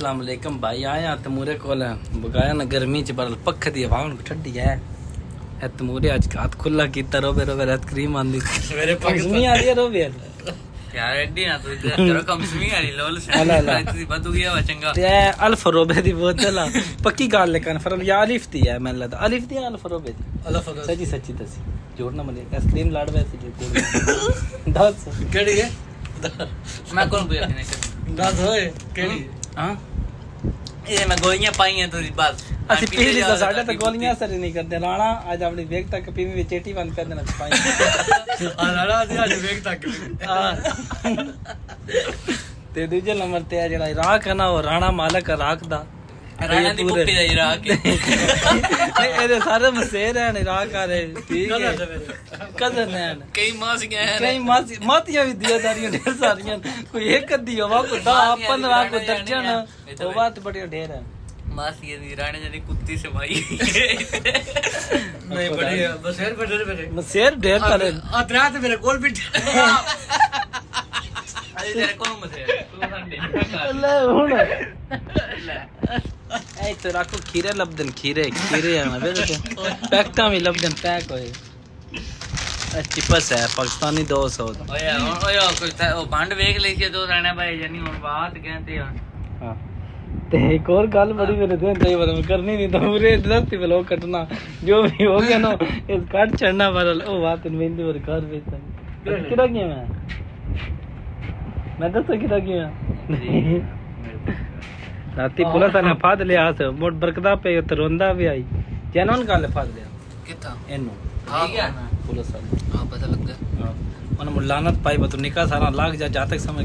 अस्सलामुअलैकुम भाई आया तमूरे कोल बगाया ना गर्मी च पर पक्ख दी हवा हुन ठंडी है तमूरे अज हाथ खुला कीता रोबे रोबे रात क्रीम आंदी मेरे पक्समी आ रही है रोबे यार एडी ना तू तेरा कंसमी आली लोल से तू बतू गया वा चंगा ते अल्फ रोबे दी बोतल पक्की गल है कन्फर्म या अलिफ दी है मैं लगदा अलिफ दी अल्फ रोबे दी अल्फ सच्ची सच्ची दसी जोड़ ना मले आइसक्रीम लाड़ वैसे जो दस केड़ी है मैं कौन बुया नहीं दस होए केड़ी हां ये मैं गोलियां पाई हैं तेरी बात ਅਸੀਂ ਪੀਲੀ ਦਾ ਸਾਡਾ ਤਾਂ ਗੋਲੀਆਂ ਅਸਰ ਨਹੀਂ ਕਰਦੇ ਰਾਣਾ ਅੱਜ ਆਪਣੀ ਵੇਖ ਤੱਕ ਪੀਵੀ ਵਿੱਚ 81 ਕਰ ਦੇਣਾ ਪਾਈ ਆ ਰਾਣਾ ਦੀ ਅੱਜ ਵੇਖ ਤੱਕ ਤੇ ਦੂਜੇ ਨੰਬਰ ਤੇ ਆ ਜਿਹੜਾ ਇਰਾਕ ਹੈ ਨਾ ਉਹ ਰਾਣਾ ਮਾਲਕ ਇਰਾਕ ਦਾ राणा दी पुप्पी दा इराक ਨਹੀਂ ਇਹਦੇ ਸਾਰੇ ਮਸੇਰ ਹਨ ਇਰਾਕ ਵਾਲੇ ਠੀਕ ਹੈ ਕਜ਼ਨ ਹਨ कई मास गए हैं ਕਈ ਮਾਤੀਆਂ ਵੀ ਦਿਆਦਾਰੀਆਂ ਢੇਰ ਸਾਰੀਆਂ ਕੋਈ ਇੱਕ ਅੱਧੀ ਹੋਵਾ ਕੋਈ 10 15 ਕੋਈ ਦਰਜਨ ਉਹ ਬਾਤ ਬੜੀ ਢੇਰ ਹੈ मासी दी राणे जदी कुत्ती समाई नहीं बड़ी बसेर पे डर मेरे ਮਸੇਰ ਢੇਰ ਸਾਰੇ आ त्रा ते मेरे कोल भी अरे तेरे कौन मसे तू संडे ਲੈ ਹੁਣ ਐ ਤੇ ਰੱਖੋ ਖੀਰੇ ਲੱਭਦਨ ਖੀਰੇ ਆਣਾ ਵੇ ਤੇ ਪੈਕਟਾਂ ਵੀ ਲੱਭਦਨ ਪੈਕ ਹੋਏ चिपस है पाकिस्तानी 200 ओया कोई ओ बंड देख ली सी तो राणा भाई जानी हुन बात कहते हैं हां ते एक और गल बड़ी मेरे दिन ते पर करनी नहीं तो पूरे दस्ती व्लॉग कटना जो भी हो गया ना इस काट चढ़ना पर ओ बात मेहंदी और घर बेचता किधर गया मैं दस किधर गया राती पुलिस ने फाद लिया से मोट बरकदा पे तो रोंदा भी आई जनन गल फाद लिया किथा एनु आ गया ना पुलिस वाले हां पता लग गया हां उन्हें मुलानत पाई बतो निकाह सारा लाग जा तक समझ